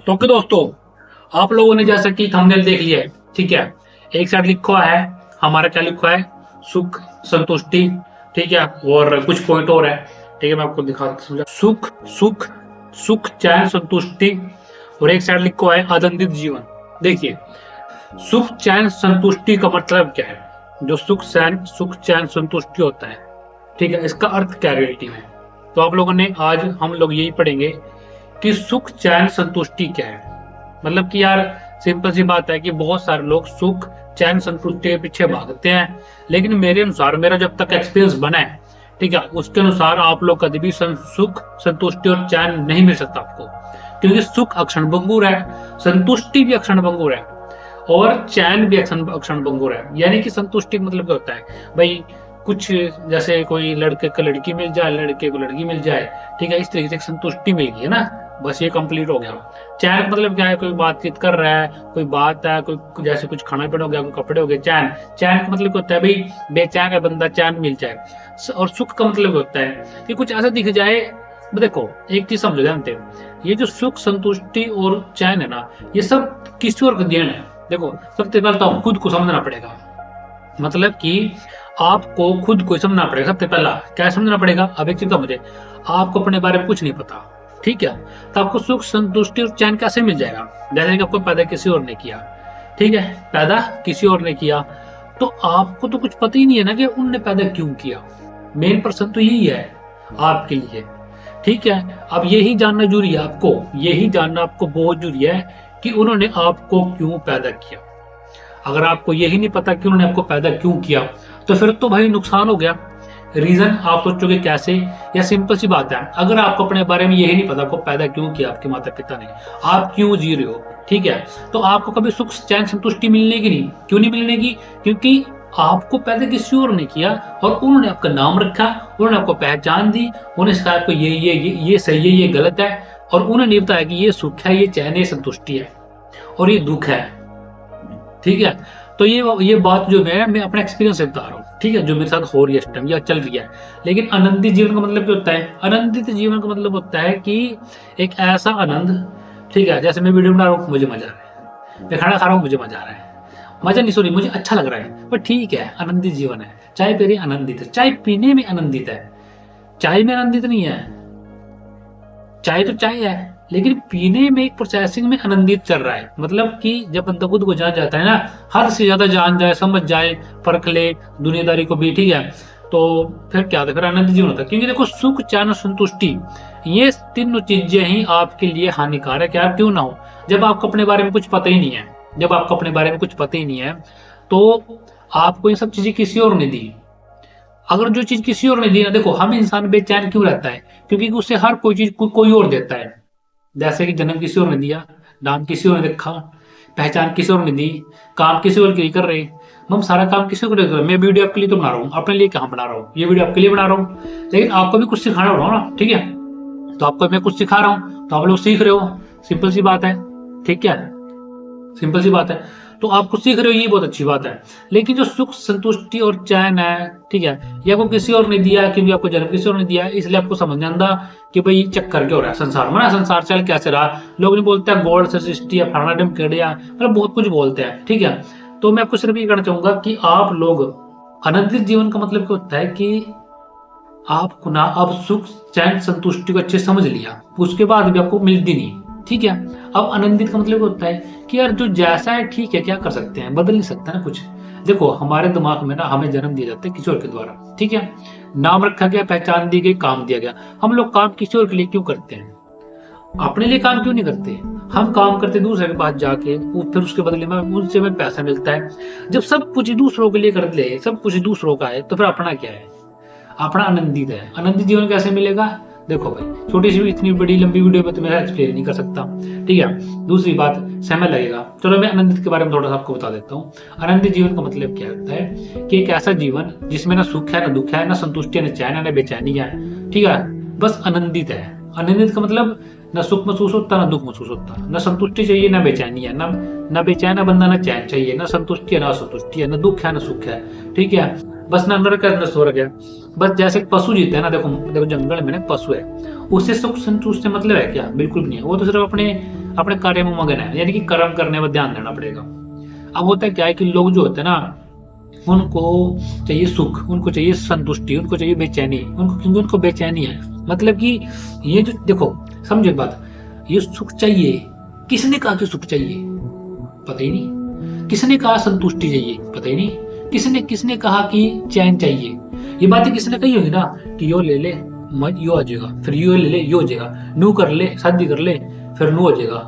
तो ओके दोस्तों, आप लोगों ने जैसा कि थंबनेल देख लिया है, ठीक है। एक साइड लिखा है, हमारा क्या लिखा है, सुख संतुष्टि, ठीक है। और कुछ पॉइंट और है, ठीक है, मैं आपको दिखा समझा। सुख सुख सुख चैन संतुष्टि, और एक साइड लिखा है आनंदित जीवन। देखिए, सुख चैन संतुष्टि का मतलब क्या है। जो सुख चैन संतुष्टि होता है, ठीक है, इसका अर्थ क्या रियलिटी में। तो आप लोगों ने आज हम लोग यही पढ़ेंगे कि सुख चैन संतुष्टि क्या है। मतलब कि यार, सिंपल सी बात है कि बहुत सारे लोग सुख चैन संतुष्टि के पीछे भागते हैं, लेकिन मेरे अनुसार, मेरा जब तक एक्सपीरियंस बना है, ठीक है, उसके अनुसार आप लोग कभी भी सुख संतुष्टि और चैन नहीं मिल सकता आपको। क्योंकि सुख अक्षण भंगुर है, संतुष्टि भी अक्षण भंगुर है, और चैन भी अक्षण भंगुर है। यानी कि संतुष्टि मतलब क्या होता है भाई, कुछ जैसे कोई लड़के को लड़की मिल जाए, लड़के को लड़की मिल जाए, ठीक है, इस तरीके से संतुष्टि मिल गई है ना, बस ये कंप्लीट हो गया। चैन मतलब क्या है, कोई बातचीत कर रहा है, कोई बात है, कोई जैसे कुछ खाना पीना हो गया, कोई कपड़े हो गए। चैन चैन का मतलब होता है भाई, बेचैन है बंदा, चैन मिल जाए। और सुख का मतलब होता है कि कुछ ऐसा दिख जाए। देखो, एक चीज समझो, जानते हो, ये जो सुख संतुष्टि और चैन है ना, ये सब किसी और का देन है। देखो, सबसे पहले तो खुद को समझना पड़ेगा। मतलब कि आपको खुद को समझना पड़ेगा। सबसे पहला क्या समझना पड़ेगा, अब एक चीज का मुझे, आपको अपने बारे में कुछ नहीं पता, ठीक है, तो आपको सुख संतुष्टि और चैन कैसे मिल जाएगा। जैसे कि आपको पैदा किसी और ने किया, ठीक है, पैदा किसी और ने किया, तो आपको तो कुछ पता ही नहीं है ना कि उनने पैदा क्यों किया। मेन पर्सन तो यही है आपके लिए, ठीक है। अब यही जानना जरूरी है आपको, यही जानना आपको बहुत जरूरी है कि उन्होंने आपको क्यों पैदा किया। अगर आपको यही नहीं पता कि उन्होंने आपको पैदा क्यों किया, तो फिर तो भाई नुकसान हो गया। रीजन आप सोचोगे कैसे, या सिंपल सी बात है, अगर आपको अपने बारे में यही नहीं पता आपको पैदा क्यों किया आपके माता पिता ने, आप क्यों जी रहे हो, ठीक है, तो आपको कभी सुख चैन संतुष्टि मिलने की नहीं। क्यों नहीं मिलने की, क्योंकि आपको पैदा किसी और ने किया, और उन्होंने आपका नाम रखा, उन्होंने आपको पहचान दी, उन्होंने सिखाया आपको ये सही है, ये गलत है, और उन्होंने बताया कि ये सुख है, ये चैन है, संतुष्टि है, और ये दुख है, ठीक है। तो ये बात जो मैं अपना एक्सपीरियंस से बता रहा हूँ, ठीक है, जो मेरे साथ हो रही है इस टाइम या चल रही है। लेकिन आनंदित जीवन का मतलब क्या होता है, आनंदित जीवन का मतलब होता है कि एक ऐसा आनंद, ठीक है, जैसे मैं वीडियो बना रहा हूँ मुझे मजा आ रहा है, मैं खाना खा रहा हूँ मुझे मजा आ रहा है, मजा नहीं, सॉरी, मुझे अच्छा लग रहा है, पर ठीक है, आनंदित जीवन है। चाय पी रही आनंदित है, चाय पीने में आनंदित है, चाय में आनंदित नहीं है। चाय तो चाय है, लेकिन पीने में एक प्रोसेसिंग में आनंदित चल रहा है। मतलब कि जब बंदा खुद को जान जाता है ना, हद से ज्यादा जान जाए, समझ जाए, परख ले दुनियादारी को भी, ठीक है, तो फिर क्या होता है, फिर आनंद जीवन होता है। क्योंकि देखो, सुख चैन और संतुष्टि, ये तीनों चीजें ही आपके लिए हानिकारक यार क्यों ना हो। जब आपको अपने बारे में कुछ पता ही नहीं है, जब आपको अपने बारे में कुछ पता ही नहीं है, तो आपको ये सब चीजें किसी और ने दी। अगर जो चीज किसी और ने दी ना, देखो, हम इंसान बेचैन क्यों रहता है, क्योंकि उसे हर कोई चीज कोई और देता है। जैसे कि जन्म किसी और ने दिया, नाम किसी और ने रखा, पहचान किसी और ने दी, काम किसी और के लिए कर रहे, हम सारा काम किसी को कर रहे हैं। मैं वीडियो आपके लिए तो बना रहा हूँ, अपने लिए कहाँ बना रहा हूँ, ये वीडियो आपके लिए बना रहा हूँ, लेकिन आपको भी कुछ सिखाना होगा ना, ठीक है। तो आपको मैं कुछ सिखा रहा हूँ, तो आप लोग सीख रहे हो, सिंपल सी बात है, ठीक है, सिंपल सी बात है। तो आप कुछ सीख रहे हो, ये बहुत अच्छी बात है। लेकिन जो सुख संतुष्टि और चैन है, ठीक है, ये आपको किसी और ने दिया, क्योंकि आपको जन्म किसी और ने दिया, इसलिए आपको समझ नहीं आता कि भाई चक्कर क्या हो रहा है संसार में ना, संसार चल कैसे रहा। लोग नहीं बोलते हैं गोल्ड से सृष्टि या फलाना डम केड़िया, मतलब बहुत कुछ बोलते हैं, ठीक है। तो मैं आपको सिर्फ ये कहना चाहूंगा कि आप लोग, आनंदित जीवन का मतलब क्या होता है कि आपको ना अब सुख चैन संतुष्टि को अच्छे समझ लिया, उसके बाद भी आपको मिलती नहीं, ठीक है। अब आनंदित का मतलब होता है कि यार जो जैसा है ठीक है, क्या कर सकते हैं, बदल नहीं सकता ना कुछ। देखो, हमारे दिमाग में ना हमें जन्म दिया जाता है किसी और के द्वारा, ठीक है, नाम रखा गया, पहचान दी गई, काम दिया गया। हम लोग काम किसी और के लिए क्यों करते हैं, अपने लिए काम क्यों नहीं करते। हम काम करते दूसरे के पास जाके, फिर उसके बदले में उनसे हमें पैसा मिलता है। जब सब कुछ दूसरों के लिए कर ले, सब कुछ दूसरों का है, तो फिर अपना क्या है, अपना आनंदित है। आनंदित जीवन कैसे मिलेगा, देखो भाई, छोटी सी इतनी बड़ी लंबी वीडियो में तो मेरा एक्सप्लेन नहीं कर सकता, ठीक है। दूसरी बात, समय लगेगा। चलो मैं आनंदित के बारे में थोड़ा सा आपको बता देता हूँ। आनंदित जीवन का मतलब क्या होता है कि एक ऐसा जीवन जिसमें ना सुख है, ना दुख है, ना संतुष्टि है, ना चैन है, ना बेचैनी है, ठीक है, बस आनंदित है। आनंदित का मतलब ना सुख महसूस होता ना दुख महसूस होता, ना संतुष्टि चाहिए ना बेचैनी है, ना बेचैन है बंदा ना चैन चाहिए, ना संतुष्टि है ना असंतुष्टि है, ना दुख है ना सुख है, ठीक है। बस ना नरक है ना स्वर्ग है। बस जैसे पशु जीते हैं ना, देखो देखो जंगल में ना पशु है, उससे सुख संतुष्टि से मतलब है क्या? बिल्कुल भी नहीं है। वो तो सिर्फ अपने अपने कार्य में मगन है, यानी कि कर्म करने में ध्यान देना पड़ेगा। अब होता है क्या है कि लोग जो होते हैं ना, उनको चाहिए सुख, उनको चाहिए संतुष्टि, उनको चाहिए बेचैनी, उनको क्योंकि उनको बेचैनी है। मतलब कि ये जो देखो, समझो एक बात, ये सुख चाहिए, किसने कहा कि सुख चाहिए? पता ही नहीं। किसने कहा संतुष्टि चाहिए? पता ही नहीं। किसने किसने कहा कि चैन चाहिए? ये बातें किसने कही होगी ना, कि यो ले ले यो आ जाएगा, फिर यो ले ले यो हो जाएगा, नू कर ले शादी कर ले फिर नू हो जाएगा,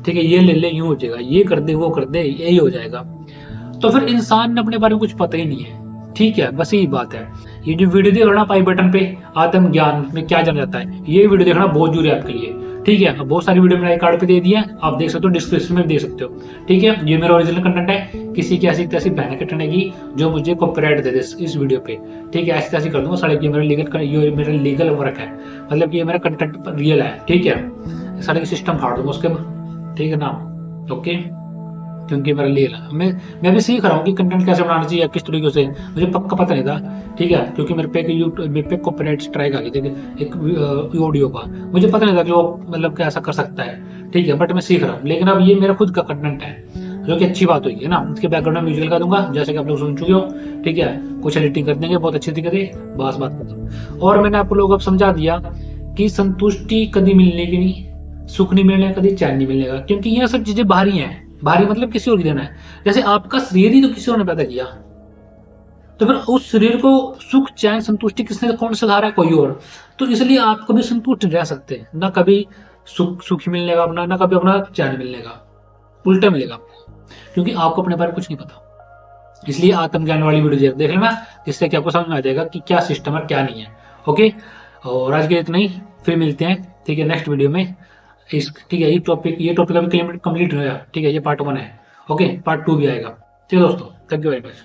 ठीक है, ये ले ले यूं हो जाएगा, ये कर दे वो कर दे यही हो जाएगा। तो फिर इंसान ने अपने बारे में कुछ पता ही नहीं है, ठीक है, बस यही बात है। ये जो वीडियो देख रहा पाई बटन पे, आत्म ज्ञान में क्या जाना जाता है, ये वीडियो देखना बहुत जरूरी है आपके लिए, ठीक है। अब बहुत सारी वीडियो मैंने कार्ड पे दे दी है, आप देख सकते हो, डिस्क्रिप्शन में देख सकते हो, ठीक है। ये मेरा ओरिजिनल कंटेंट है, किसी की ऐसी तैसी बहन कटनेगी जो मुझे कॉपीराइट दे दे इस वीडियो पे, ठीक है, ऐसी तैसी कर दूंगा साढ़े, ये मेरा लीगल वर्क है, मतलब कि ये मेरा कंटेंट रियल है, ठीक है। सारे सिस्टम फाड़ दूंगा उसके, ठीक है ना, ओके। क्योंकि मेरा लिए मैं भी सीख रहा हूँ कि कंटेंट कैसे बनाना चाहिए, किस तरीके से, मुझे पक्का पता नहीं था, ठीक है, क्योंकि मेरे पे यूट्यूब मेरे पे कॉपीराइट स्ट्राइक आ गई थी एक ऑडियो का, मुझे पता नहीं था कि वो मतलब कैसा कर सकता है, ठीक है, बट मैं सीख रहा हूँ। लेकिन अब ये मेरा खुद का कंटेंट है, जो कि अच्छी बात हुई है ना। इसके बैकग्राउंड में म्यूजिक लगा दूंगा, जैसे कि आप लोग सुन चुके हो, ठीक है, कुछ एडिटिंग कर देंगे बहुत अच्छी तरीके से, बस बात खत्म। और मैंने आप लोगों को अब समझा दिया कि संतुष्टि कभी मिलने की नहीं, सुख नहीं मिलने का, कभी चैन नहीं मिलने का, क्योंकि ये सब चीजें बाहरी हैं। बाहरी मतलब किसी और की देना है, जैसे आपका शरीर ही तो किसी और ने पैदा किया, तो फिर उस शरीर को सुख चैन संतुष्टि किसने कौन सिखा रहा है? कोई और। तो इसलिए आप कभी संतुष्ट रह सकते हैं ना, कभी सुख मिलने का अपना, ना कभी अपना चैन मिलने का, उल्टा मिलेगा आपको, क्योंकि आपको अपने बारे में कुछ नहीं पता। इसलिए आत्मज्ञान वाली वीडियो देख लेना, जिससे कि आपको समझ में आ जाएगा कि क्या सिस्टम है क्या नहीं है, ओके। और आज के इतना ही, फिर मिलते हैं, ठीक है, नेक्स्ट वीडियो में। ठीक है, ये टॉपिक अभी कंप्लीट हो गया, ठीक है, ये पार्ट 1 है, ओके, पार्ट 2 भी आएगा, ठीक है दोस्तों, थैंक यू वेरी मच।